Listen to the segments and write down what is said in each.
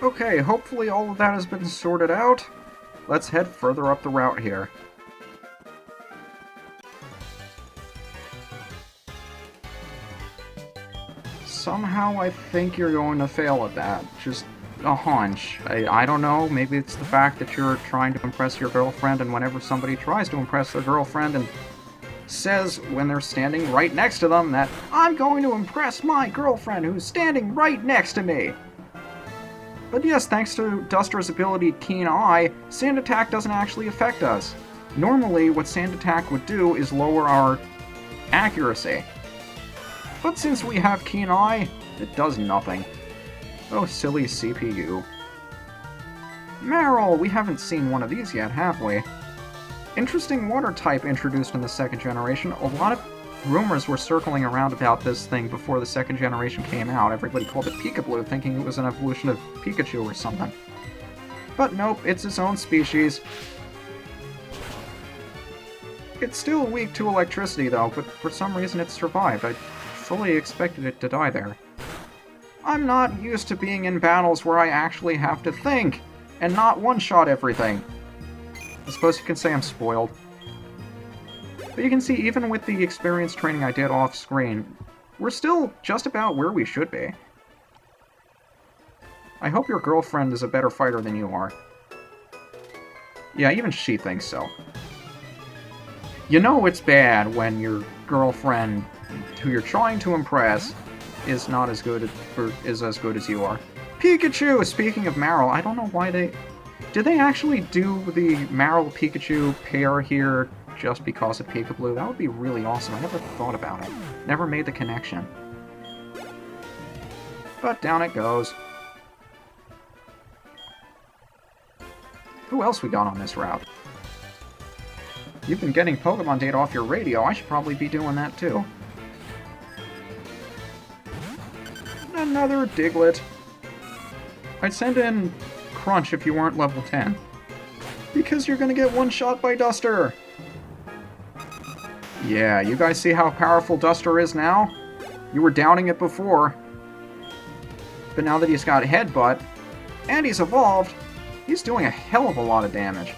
Okay, hopefully all of that has been sorted out. Let's head further up the route here. Somehow I think you're going to fail at that. Just a hunch. I don't know, maybe it's the fact that you're trying to impress your girlfriend, and whenever somebody tries to impress their girlfriend and says when they're standing right next to them that, "I'm going to impress my girlfriend who's standing right next to me." But yes, thanks to Duster's ability Keen Eye, Sand Attack doesn't actually affect us. Normally, what Sand Attack would do is lower our accuracy. But since we have Keen Eye, it does nothing. Oh, silly CPU. Marill! We haven't seen one of these yet, have we? Interesting water type introduced in the second generation. A lot of rumors were circling around about this thing before the second generation came out. Everybody called it Peekaboo, thinking it was an evolution of Pikachu or something. But nope, it's its own species. It's still weak to electricity, though, but for some reason it survived. I fully expected it to die there. I'm not used to being in battles where I actually have to think, and not one-shot everything. I suppose you can say I'm spoiled. But you can see, even with the experience training I did off-screen, we're still just about where we should be. I hope your girlfriend is a better fighter than you are. Yeah, even she thinks so. You know it's bad when your girlfriend, who you're trying to impress, is not as good is as good as you are. Pikachu! Speaking of Marill, I don't know why they... Did they actually do the Marill-Pikachu pair here just because of Peekaboo? That would be really awesome. I never thought about it. Never made the connection. But down it goes. Who else we got on this route? You've been getting Pokemon data off your radio. I should probably be doing that too. Another Diglett. I'd send in Crunch if you weren't level 10. Because you're gonna get one-shot by Duster! Yeah, you guys see how powerful Duster is now? You were doubting it before. But now that he's got Headbutt, and he's evolved, he's doing a hell of a lot of damage.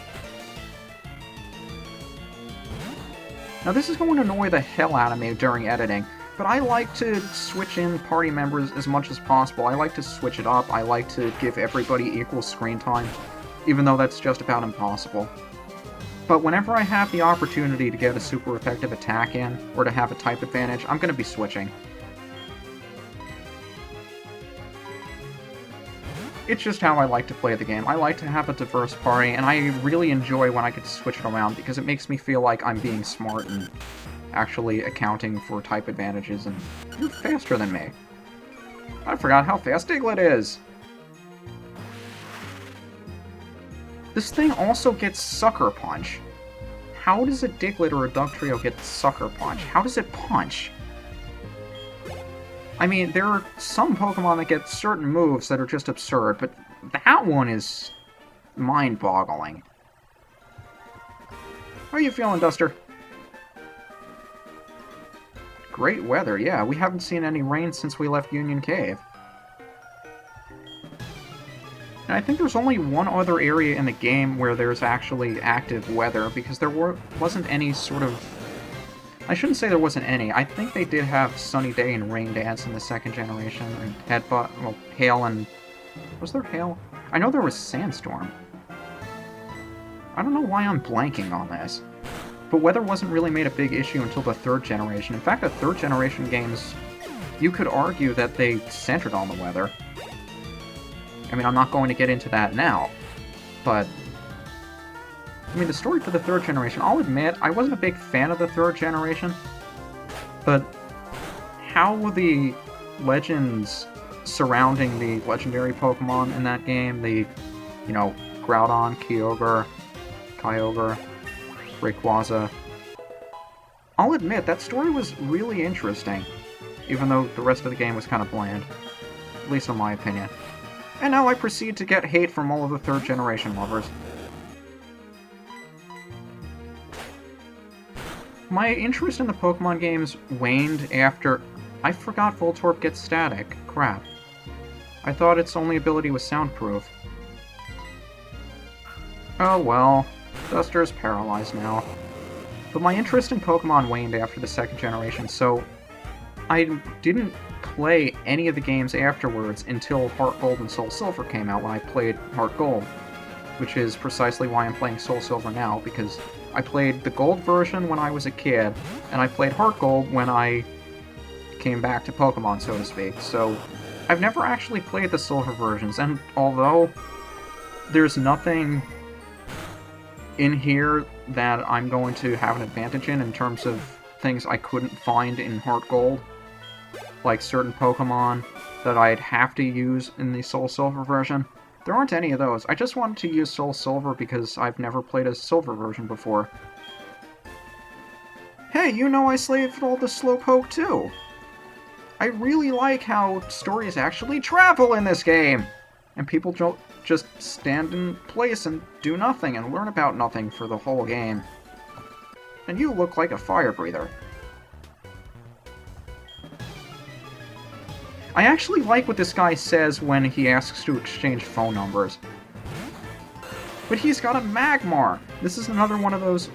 Now this is going to annoy the hell out of me during editing, but I like to switch in party members as much as possible. I like to switch it up. I like to give everybody equal screen time, even though that's just about impossible. But whenever I have the opportunity to get a super effective attack in, or to have a type advantage, I'm going to be switching. It's just how I like to play the game. I like to have a diverse party, and I really enjoy when I get to switch it around, because it makes me feel like I'm being smart and actually accounting for type advantages, and you're faster than me. I forgot how fast Diglett is! This thing also gets Sucker Punch. How does a Diglett or a Dugtrio get Sucker Punch? How does it punch? I mean, there are some Pokemon that get certain moves that are just absurd, but that one is mind-boggling. How are you feeling, Duster? Great weather, yeah. We haven't seen any rain since we left Union Cave. And I think there's only one other area in the game where there's actually active weather, because there wasn't any sort of... I shouldn't say there wasn't any. I think they did have Sunny Day and Rain Dance in the second generation, and Headbutt, well, Hail and... Was there Hail? I know there was Sandstorm. I don't know why I'm blanking on this. But weather wasn't really made a big issue until the third generation. In fact, the third generation games, you could argue that they centered on the weather. I mean, I'm not going to get into that now, but... I mean, the story for the third generation, I'll admit, I wasn't a big fan of the third generation, but how the legends surrounding the legendary Pokemon in that game, the, you know, Groudon, Kyogre, Rayquaza, I'll admit, that story was really interesting, even though the rest of the game was kind of bland, at least in my opinion. And now I proceed to get hate from all of the third generation lovers. My interest in the Pokemon games waned after... I forgot Voltorb gets static. Crap. I thought its only ability was soundproof. Oh well, Duster's paralyzed now. But my interest in Pokemon waned after the second generation, so I didn't play any of the games afterwards until Heart Gold and Soul Silver came out when I played Heart Gold, which is precisely why I'm playing Soul Silver now, because I played the Gold version when I was a kid, and I played Heart Gold when I came back to Pokemon, so to speak. So I've never actually played the Silver versions, and although there's nothing in here that I'm going to have an advantage in terms of things I couldn't find in Heart Gold, like certain Pokemon that I'd have to use in the Soul Silver version, there aren't any of those. I just wanted to use Soul Silver because I've never played a Silver version before. Hey, you know I slaved all the Slowpoke too! I really like how stories actually travel in this game! And people don't just stand in place and do nothing and learn about nothing for the whole game. And you look like a fire breather. I actually like what this guy says when he asks to exchange phone numbers. But he's got a Magmar! This is another one of those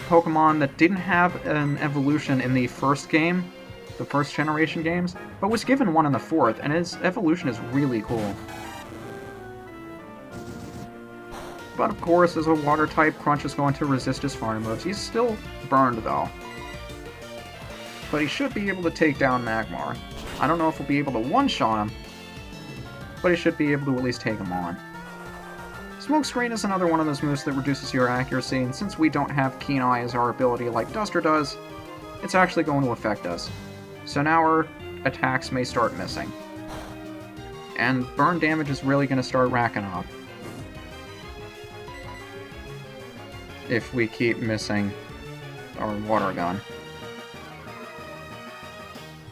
Pokemon that didn't have an evolution in the first game, the first generation games, but was given one in the fourth, and his evolution is really cool. But of course, as a water type, Crunch is going to resist his fire moves. He's still burned though. But he should be able to take down Magmar. I don't know if we'll be able to one-shot him, but he should be able to at least take him on. Smokescreen is another one of those moves that reduces your accuracy, and since we don't have Keen Eye as our ability like Duster does, it's actually going to affect us. So now our attacks may start missing. And burn damage is really going to start racking up if we keep missing our water gun.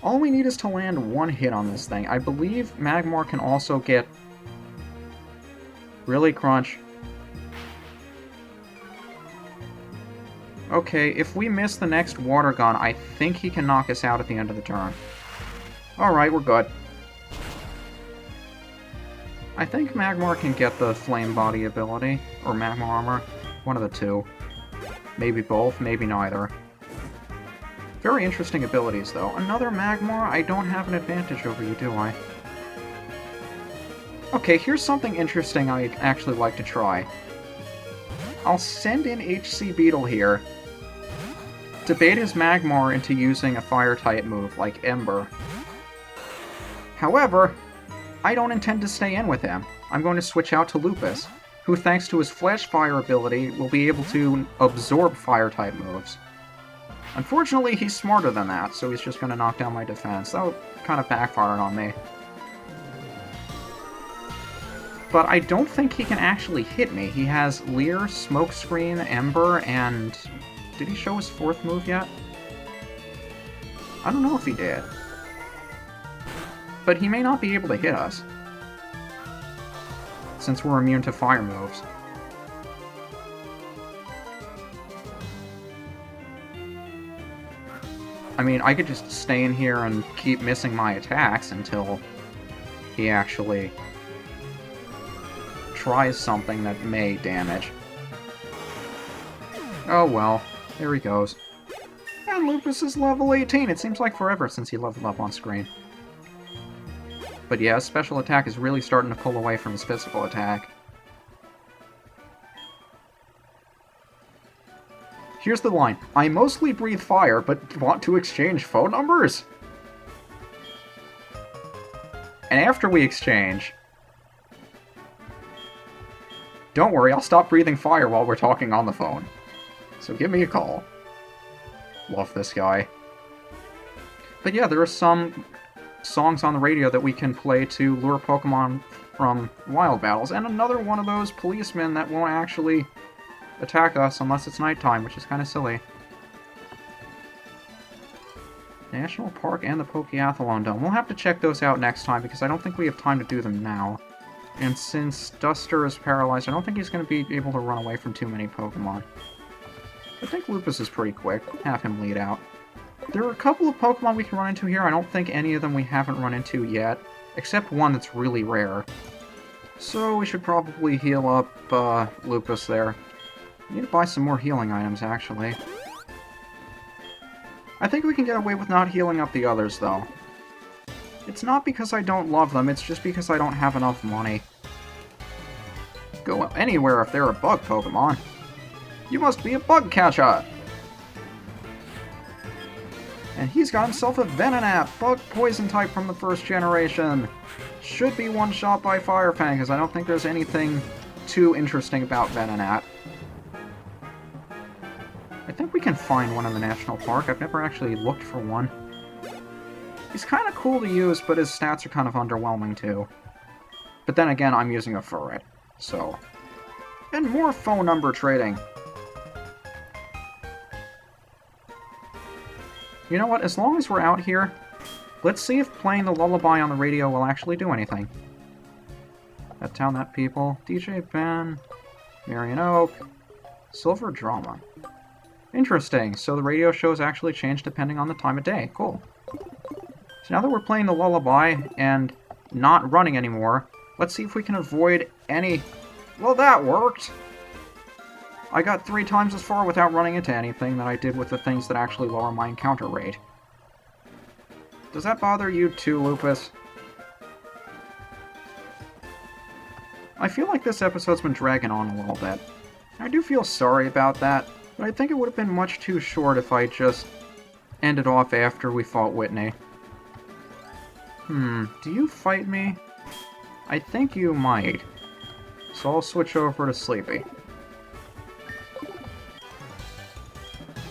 All we need is to land one hit on this thing. I believe Magmar can also get... Really, Crunch? Okay, if we miss the next water gun, I think he can knock us out at the end of the turn. Alright, we're good. I think Magmar can get the Flame Body ability, or Magmar Armor. One of the two. Maybe both, maybe neither. Very interesting abilities, though. Another Magmar? I don't have an advantage over you, do I? Okay, here's something interesting I'd actually like to try. I'll send in HC Beetle here to bait his Magmar into using a Fire-type move, like Ember. However, I don't intend to stay in with him. I'm going to switch out to Lupus, who, thanks to his Flash Fire ability, will be able to absorb Fire-type moves. Unfortunately, he's smarter than that, so he's just going to knock down my defense. That kind of backfired on me. But I don't think he can actually hit me. He has Leer, Smokescreen, Ember, and... Did he show his fourth move yet? I don't know if he did. But he may not be able to hit us, since we're immune to fire moves. I mean, I could just stay in here and keep missing my attacks until he actually tries something that may damage. Oh well, there he goes. And Lupus is level 18. It seems like forever since he leveled up on screen. But yeah, his special attack is really starting to pull away from his physical attack. Here's the line. I mostly breathe fire, but want to exchange phone numbers? And after we exchange... Don't worry, I'll stop breathing fire while we're talking on the phone. So give me a call. Love this guy. But yeah, there are some songs on the radio that we can play to lure Pokemon from wild battles, and another one of those policemen that won't actually attack us unless it's nighttime, which is kind of silly. National Park and the Pokeathlon Dome. We'll have to check those out next time, because I don't think we have time to do them now. And since Duster is paralyzed, I don't think he's going to be able to run away from too many Pokemon. I think Lupus is pretty quick. Have him lead out. There are a couple of Pokemon we can run into here. I don't think any of them we haven't run into yet. Except one that's really rare. So we should probably heal up Lupus there. I need to buy some more healing items, actually. I think we can get away with not healing up the others, though. It's not because I don't love them, it's just because I don't have enough money. Go anywhere if they're a bug Pokemon. You must be a bug catcher! And he's got himself a Venonat, bug poison type from the first generation. Should be one shot by Fire Fang, because I don't think there's anything too interesting about Venonat. I think we can find one in the National Park. I've never actually looked for one. He's kind of cool to use, but his stats are kind of underwhelming too. But then again, I'm using a Furret, so... And more phone number trading. You know what, as long as we're out here, let's see if playing the lullaby on the radio will actually do anything. That Town, That People, DJ Ben, Marion Oak, Silver Drama. Interesting, so the radio shows actually change depending on the time of day. Cool. So now that we're playing the lullaby and not running anymore, let's see if we can avoid any... Well, that worked! I got 3 times as far without running into anything than I did with the things that actually lower my encounter rate. Does that bother you too, Lupus? I feel like this episode's been dragging on a little bit. I do feel sorry about that, but I think it would have been much too short if I just ended off after we fought Whitney. Do you fight me? I think you might. So I'll switch over to Sleepy.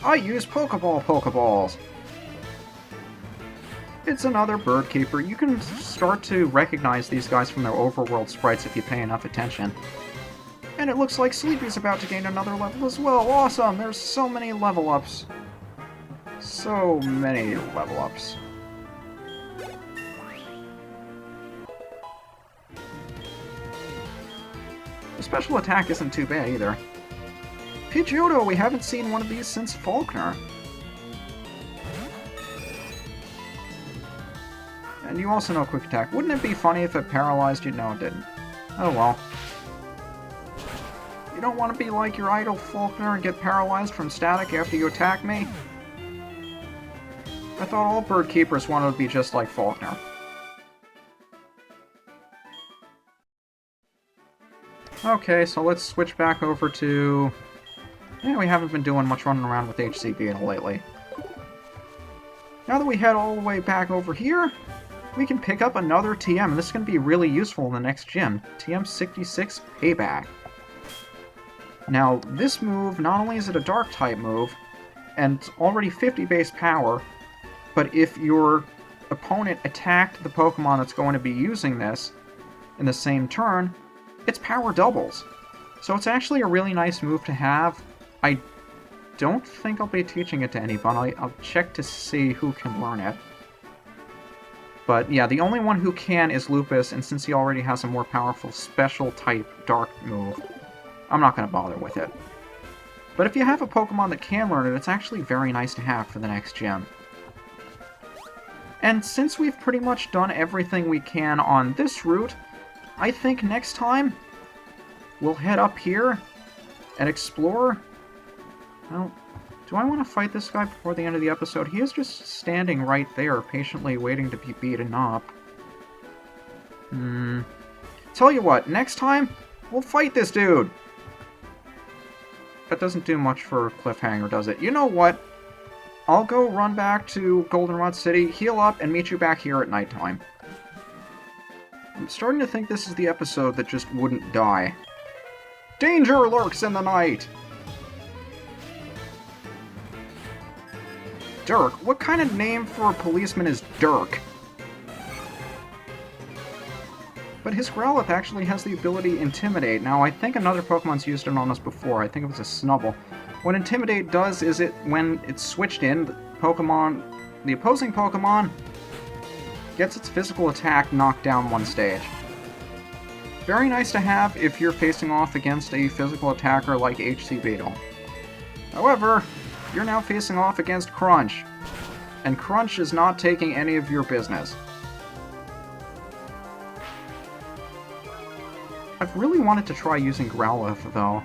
I use Pokeballs! It's another bird keeper. You can start to recognize these guys from their overworld sprites if you pay enough attention. And it looks like Sleepy's about to gain another level as well. Awesome! There's so many level ups. So many level ups. The special attack isn't too bad either. Pidgeotto, we haven't seen one of these since Faulkner. And you also know Quick Attack. Wouldn't it be funny if it paralyzed you? No, it didn't. Oh well. You don't want to be like your idol Faulkner and get paralyzed from static after you attack me? I thought all bird keepers wanted to be just like Faulkner. Okay, so let's switch back over to... Yeah, we haven't been doing much running around with HC Beetle lately. Now that we head all the way back over here, we can pick up another TM, and this is going to be really useful in the next gym. TM66 Payback. Now, this move, not only is it a Dark-type move, and it's already 50 base power, but if your opponent attacked the Pokemon that's going to be using this in the same turn, its power doubles. So it's actually a really nice move to have. I don't think I'll be teaching it to anybody. I'll check to see who can learn it. But yeah, the only one who can is Lupus, and since he already has a more powerful special-type Dark move, I'm not going to bother with it. But if you have a Pokemon that can learn it, it's actually very nice to have for the next gym. And since we've pretty much done everything we can on this route, I think next time we'll head up here and explore. Well, do I want to fight this guy before the end of the episode? He is just standing right there, patiently waiting to be beaten up. Tell you what, next time, we'll fight this dude! That doesn't do much for a cliffhanger, does it? You know what? I'll go run back to Goldenrod City, heal up, and meet you back here at nighttime. I'm starting to think this is the episode that just wouldn't die. Danger lurks in the night! Dirk? What kind of name for a policeman is Dirk? But his Growlithe actually has the ability Intimidate. Now, I think another Pokemon's used it on us before. I think it was a Snubbull. What Intimidate does is when it's switched in, the opposing Pokemon gets its physical attack knocked down one stage. Very nice to have if you're facing off against a physical attacker like HC Beetle. However, you're now facing off against Crunch, and Crunch is not taking any of your business. I've really wanted to try using Growlithe, though.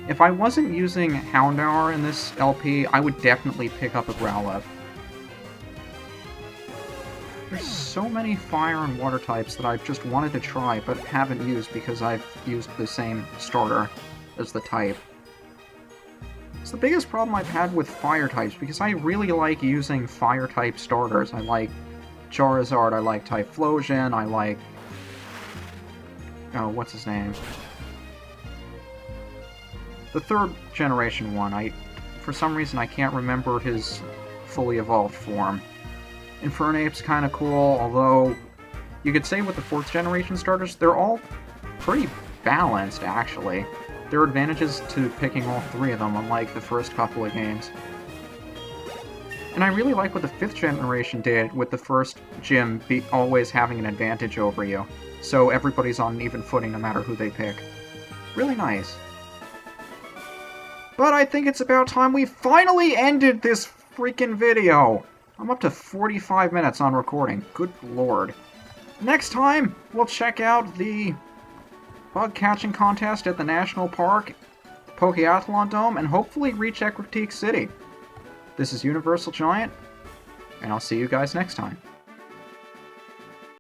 If I wasn't using Houndour in this LP, I would definitely pick up a Growlithe. There's so many fire and water types that I've just wanted to try, but haven't used because I've used the same starter as the type. It's the biggest problem I've had with fire types, because I really like using fire-type starters. I like Charizard, I like Typhlosion, I like... oh, what's his name? The third generation one. For some reason, I can't remember his fully evolved form. Infernape's kind of cool, although you could say with the fourth generation starters, they're all pretty balanced, actually. There are advantages to picking all three of them, unlike the first couple of games. And I really like what the fifth generation did with the first gym always having an advantage over you, so everybody's on an even footing no matter who they pick. Really nice. But I think it's about time we finally ended this freaking video! I'm up to 45 minutes on recording. Good lord. Next time, we'll check out the bug catching contest at the National Park, Pokeathlon Dome, and hopefully reach Equitique City. This is UniversalGiant, and I'll see you guys next time.